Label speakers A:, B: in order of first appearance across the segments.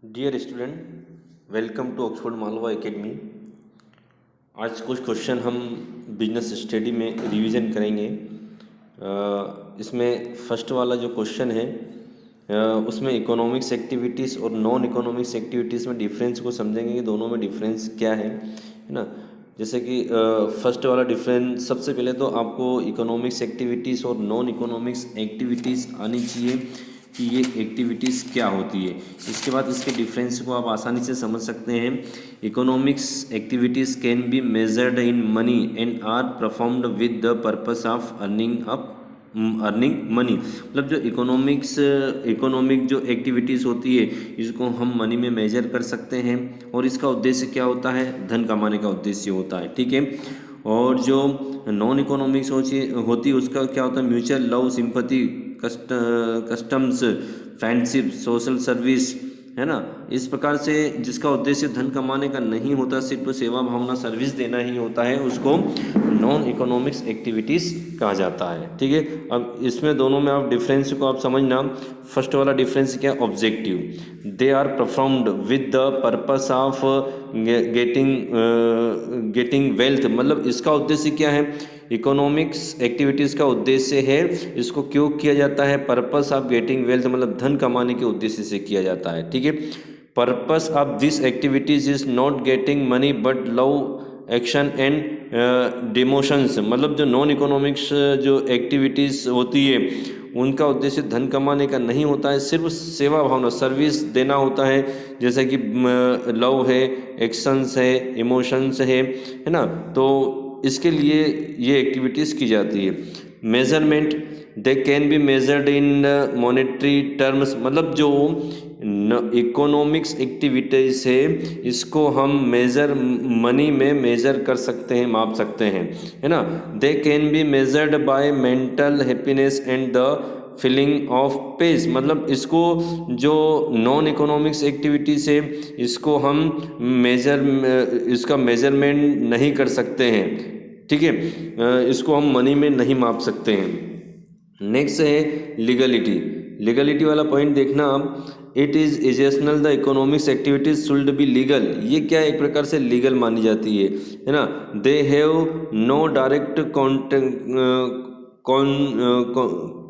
A: Dear student, welcome to Oxford Malwa academy. आज कुछ question हम बिजनेस स्टडी में रिवीजन करेंगे। इसमें फर्स्ट वाला जो क्वेश्चन है उसमें इकोनॉमिक्स एक्टिविटीज़ और नॉन इकोनॉमिक्स एक्टिविटीज़ में डिफरेंस को समझेंगे कि दोनों में डिफरेंस क्या है ना। जैसे कि फर्स्ट वाला डिफरेंस, सबसे पहले तो आपको इकोनॉमिक्स एक्टिविटीज़ और नॉन इकोनॉमिक्स एक्टिविटीज़ आनी चाहिए कि ये एक्टिविटीज़ क्या होती है। इसके बाद इसके डिफरेंस को आप आसानी से समझ सकते हैं। Economics activities can be measured in money and are performed with the purpose of earning money. मतलब जो इकोनॉमिक जो एक्टिविटीज़ होती है इसको हम मनी में मेजर कर सकते हैं और इसका उद्देश्य क्या होता है, धन कमाने का उद्देश्य होता है, ठीक है। और जो नॉन इकोनॉमिक्स होती है उसका क्या होता है, mutual love, sympathy, customs, friendship, social service, है ना। इस प्रकार से जिसका उद्देश्य धन कमाने का नहीं होता, सिर्फ सेवा भावना सर्विस देना ही होता है, उसको नॉन इकोनॉमिक्स एक्टिविटीज़ कहा जाता है, ठीक है। अब इसमें दोनों में आप डिफरेंस को आप समझना। फर्स्ट वाला डिफरेंस क्या, objective. They are performed with the purpose of getting wealth. मतलब इसका उद्देश्य क्या है, इकोनॉमिक्स एक्टिविटीज़ का उद्देश्य है, इसको क्यों किया जाता है, पर्पस ऑफ गेटिंग वेल्थ, मतलब धन कमाने के उद्देश्य से किया जाता है, ठीक है। Purpose of this activities is not getting money but love, action and emotions. मतलब जो नॉन इकोनॉमिक्स जो एक्टिविटीज़ होती है उनका उद्देश्य धन कमाने का नहीं होता है, सिर्फ सेवा भावना सर्विस देना होता है। जैसे कि लव है, एक्शंस है, इमोशंस है ना। तो इसके लिए ये एक्टिविटीज़ की जाती है। Measurement, they can be measured in monetary terms. मतलब जो इकोनॉमिक्स एक्टिविटीज़ है इसको हम मनी में मेजर कर सकते हैं, माप सकते हैं, है ना। They can be measured by mental happiness and the feeling of peace. मतलब इसको जो नॉन इकोनॉमिक्स एक्टिविटीज़ है इसको हम इसका मेजरमेंट नहीं कर सकते हैं, ठीक है। इसको हम मनी में नहीं माप सकते हैं। नेक्स्ट है लीगलिटी वाला पॉइंट देखना आप। It is essential the economics activities should be legal. ये क्या एक प्रकार से लीगल मानी जाती है ना। They have no direct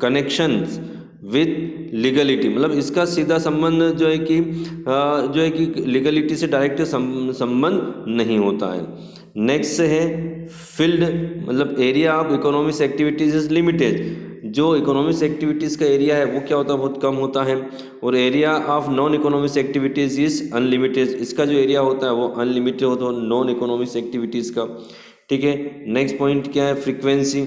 A: connections with legality. मतलब इसका सीधा संबंध जो है कि लीगलिटी से डायरेक्ट संबंध नहीं होता है। नेक्स्ट है फील्ड, मतलब area of economics activities is limited. जो इकोनॉमिक्स एक्टिविटीज़ का एरिया है वो क्या होता है, बहुत कम होता है। और area of non economics activities is unlimited. इसका जो एरिया होता है वो अनलिमिटेड होता है नॉन इकोनॉमिक्स एक्टिविटीज़ का, ठीक है। नेक्स्ट पॉइंट क्या है, फ्रीक्वेंसी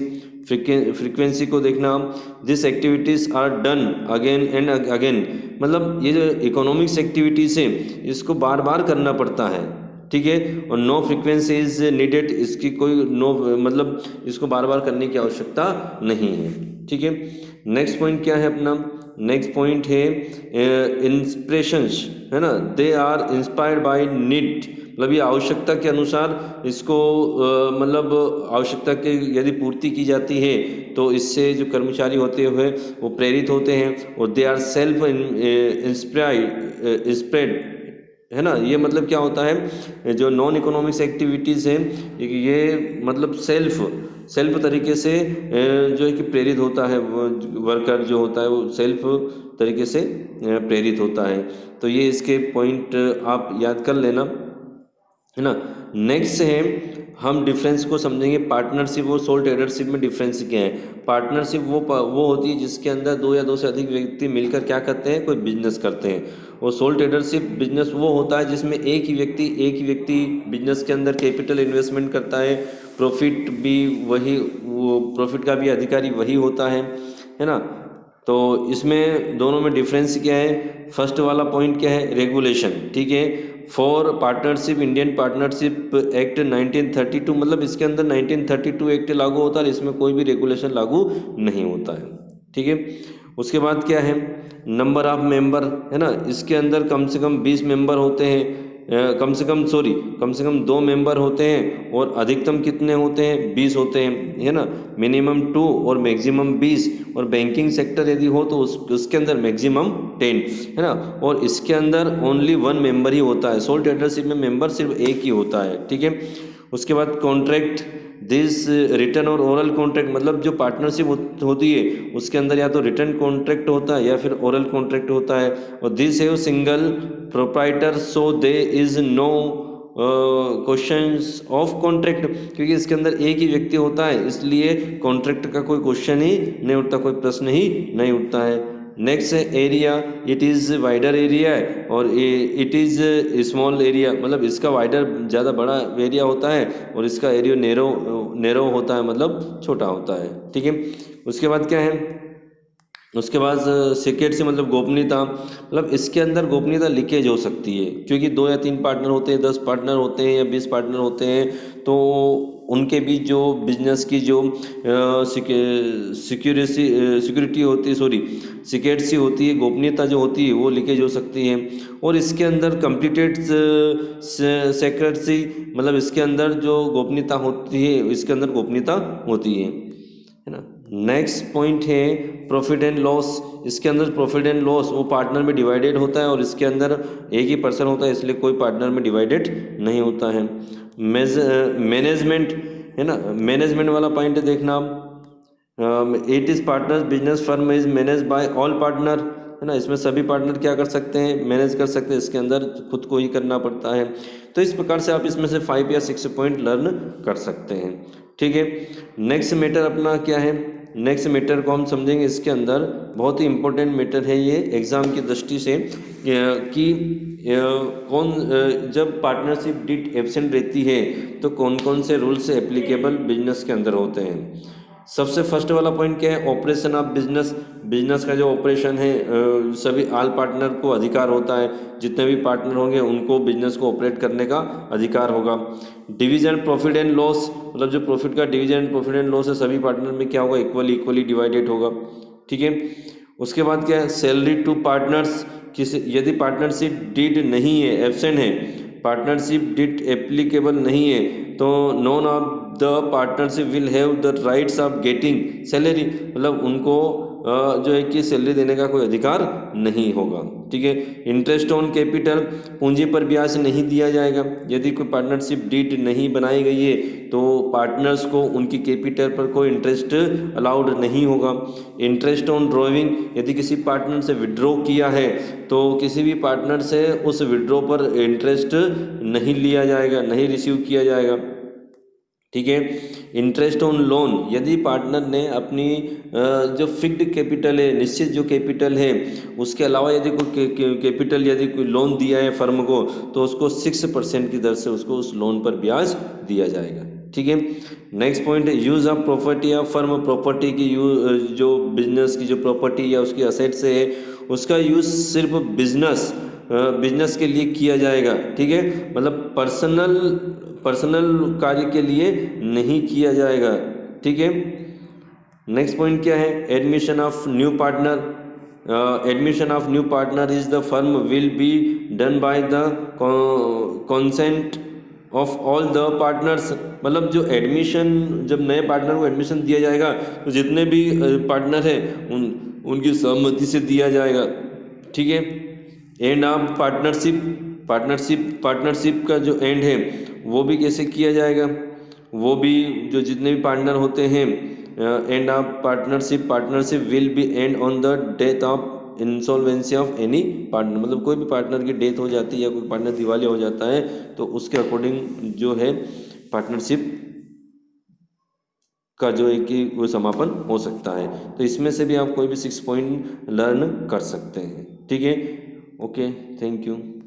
A: को देखना। This activities are done again and again. मतलब ये जो इकोनॉमिक्स एक्टिविटीज़ है इसको बार बार करना पड़ता है, ठीक है। और नो फ्रीक्वेंसी इज नीडेड, इसकी कोई मतलब इसको बार बार करने की आवश्यकता नहीं है, ठीक है। नेक्स्ट पॉइंट क्या है अपना, नेक्स्ट पॉइंट है इंस्पिरेशंस, है ना। They are inspired by need. मतलब ये आवश्यकता के अनुसार इसको मतलब आवश्यकता के यदि पूर्ति की जाती है तो इससे जो कर्मचारी होते हुए वो प्रेरित होते हैं। और दे आर सेल्फ इंस्पायर्ड, है ना। ये मतलब क्या होता है, जो नॉन इकोनॉमिक्स एक्टिविटीज़ हैं ये मतलब सेल्फ तरीके से जो है कि प्रेरित होता है। वर्कर जो होता है वो सेल्फ तरीके से प्रेरित होता है। तो ये इसके पॉइंट आप याद कर लेना, है ना। नेक्स्ट है हम डिफरेंस को समझेंगे। पार्टनरशिप और सोल ट्रेडरशिप में डिफरेंस क्या है। पार्टनरशिप वो होती है जिसके अंदर दो या दो से अधिक व्यक्ति मिलकर क्या करते हैं, कोई बिजनेस करते हैं। और सोल ट्रेडरशिप बिजनेस वो होता है जिसमें एक ही व्यक्ति बिजनेस के अंदर कैपिटल इन्वेस्टमेंट करता है, प्रॉफिट का भी अधिकारी वही होता है ना। तो इसमें दोनों में डिफरेंस क्या है, फर्स्ट वाला पॉइंट क्या है, रेगुलेशन, ठीक है। For partnership, Indian partnership act 1932, मतलब इसके अंदर 1932 एक्ट लागू होता है, इसमें कोई भी रेगुलेशन लागू नहीं होता है, ठीक है। उसके बाद क्या है, नंबर ऑफ मेंबर, है ना। इसके अंदर कम से कम 20 मेंबर होते हैं, कम से कम 2 मेंबर होते हैं और अधिकतम कितने होते हैं, 20 होते हैं, है ना। मिनिमम 2 और मैक्सिमम 20, और बैंकिंग सेक्टर यदि हो तो उसके अंदर मैक्सिमम 10, है ना। और इसके अंदर ओनली 1 मेंबर ही होता है, सोल ट्रेडरशिप में मेंबर सिर्फ एक ही होता है, ठीक है। उसके बाद कॉन्ट्रैक्ट, दिस रिटर्न और ओरल कॉन्ट्रैक्ट, मतलब जो पार्टनरशिप होती है उसके अंदर या तो रिटर्न कॉन्ट्रैक्ट होता है या फिर ओरल कॉन्ट्रैक्ट होता है। और दिस है single proprietor, so they is no questions of contract, क्योंकि इसके अंदर एक ही व्यक्ति होता है इसलिए कॉन्ट्रैक्ट का कोई क्वेश्चन ही नहीं उठता, कोई प्रश्न ही नहीं उठता है। नेक्स्ट है area, it is wider area है और इट इज़ स्मॉल एरिया, मतलब इसका वाइडर ज़्यादा बड़ा एरिया होता है और इसका एरिया नैरो होता है, मतलब छोटा होता है, ठीक है। उसके बाद क्या है, उसके बाद सीक्रेटसी मतलब गोपनीयता, मतलब इसके अंदर गोपनीयता लीकेज हो सकती है, क्योंकि 2 या 3 पार्टनर होते हैं, 10 पार्टनर होते हैं या 20 पार्टनर होते हैं, तो उनके बीच जो बिजनेस की जो सिक्योरिटी होती है, सीक्रेटसी होती है, गोपनीयता जो होती है वो लीकेज हो सकती है। और इसके अंदर कंप्लीटेड सीक्रेटसी, मतलब इसके अंदर जो गोपनीयता होती है, इसके अंदर गोपनीयता होती है ना। नेक्स्ट पॉइंट है प्रॉफिट एंड लॉस, इसके अंदर प्रॉफिट एंड लॉस वो पार्टनर में डिवाइडेड होता है और इसके अंदर एक ही पर्सन होता है, इसलिए कोई पार्टनर में डिवाइडेड नहीं होता है। मैनेजमेंट है ना, मैनेजमेंट वाला पॉइंट देखना, it is partners business firm is manage by all partner, है ना। इसमें सभी पार्टनर क्या कर सकते हैं, मैनेज कर सकते हैं, इसके अंदर खुद को ही करना पड़ता है। तो इस प्रकार से आप इसमें से 5 या 6 पॉइंट लर्न कर सकते हैं, ठीक है। नेक्स्ट मैटर अपना क्या है, नेक्स्ट मैटर को हम समझेंगे, इसके अंदर बहुत ही इंपॉर्टेंट मैटर है ये एग्ज़ाम की दृष्टि से, कि जब पार्टनरशिप डीड एब्सेंट रहती है तो कौन कौन से रूल्स एप्लीकेबल बिजनेस के अंदर होते हैं। सबसे फर्स्ट वाला पॉइंट क्या है, ऑपरेशन ऑफ बिजनेस का जो ऑपरेशन है, सभी ऑल पार्टनर को अधिकार होता है, जितने भी पार्टनर होंगे उनको बिजनेस को ऑपरेट करने का अधिकार होगा। डिवीजन प्रॉफिट एंड लॉस, मतलब जो प्रॉफिट का डिवीजन प्रॉफिट एंड लॉस है सभी पार्टनर में क्या होगा, इक्वली डिवाइडेड होगा, ठीक है। उसके बाद क्या है, सैलरी टू पार्टनर्स, यदि पार्टनरशिप डीड नहीं है, एब्सेंट है, पार्टनरशिप डीड एप्लीकेबल नहीं है, तो none of the partnership will have the rights of getting salary, मतलब उनको जो है कि सैलरी देने का कोई अधिकार नहीं होगा, ठीक है। इंटरेस्ट ऑन कैपिटल, पूंजी पर ब्याज नहीं दिया जाएगा, यदि कोई पार्टनरशिप डीड नहीं बनाई गई है तो पार्टनर्स को उनकी कैपिटल पर कोई इंटरेस्ट अलाउड नहीं होगा। इंटरेस्ट ऑन ड्रॉइंग, यदि किसी पार्टनर से विड्रॉ किया है तो किसी भी पार्टनर से उस विड्रॉ पर इंटरेस्ट नहीं लिया जाएगा, नहीं रिसीव किया जाएगा, ठीक है। इंटरेस्ट ऑन लोन, यदि पार्टनर ने अपनी जो फिक्स्ड कैपिटल है, निश्चित जो कैपिटल है, उसके अलावा यदि कोई कैपिटल यदि कोई लोन दिया है फर्म को तो उसको 6% की दर से उसको उस लोन पर ब्याज दिया जाएगा, ठीक है। नेक्स्ट पॉइंट है use of property of firm, property की जो बिजनेस की जो प्रॉपर्टी या उसकी असेट्स है उसका यूज़ सिर्फ बिजनेस के लिए किया जाएगा, ठीक है, मतलब पर्सनल कार्य के लिए नहीं किया जाएगा, ठीक है। नेक्स्ट पॉइंट क्या है, admission of new partner is the firm will be done by the consent of all the partners, मतलब जो एडमिशन, जब नए पार्टनर को एडमिशन दिया जाएगा तो जितने भी पार्टनर हैं उनकी सहमति से दिया जाएगा, ठीक है। एंड ऑफ पार्टनरशिप का जो एंड है वो भी कैसे किया जाएगा, वो भी जो जितने भी पार्टनर होते हैं, end of partnership will be and on the death of insolvency of any partner, मतलब कोई भी पार्टनर की डेथ हो जाती है या कोई पार्टनर दिवालिया हो जाता है तो उसके अकॉर्डिंग जो है पार्टनरशिप का जो है कि वो समापन हो सकता है। तो इसमें से भी आप कोई भी 6 पॉइंट लर्न कर सकते हैं, ठीक है। Okay, thank you.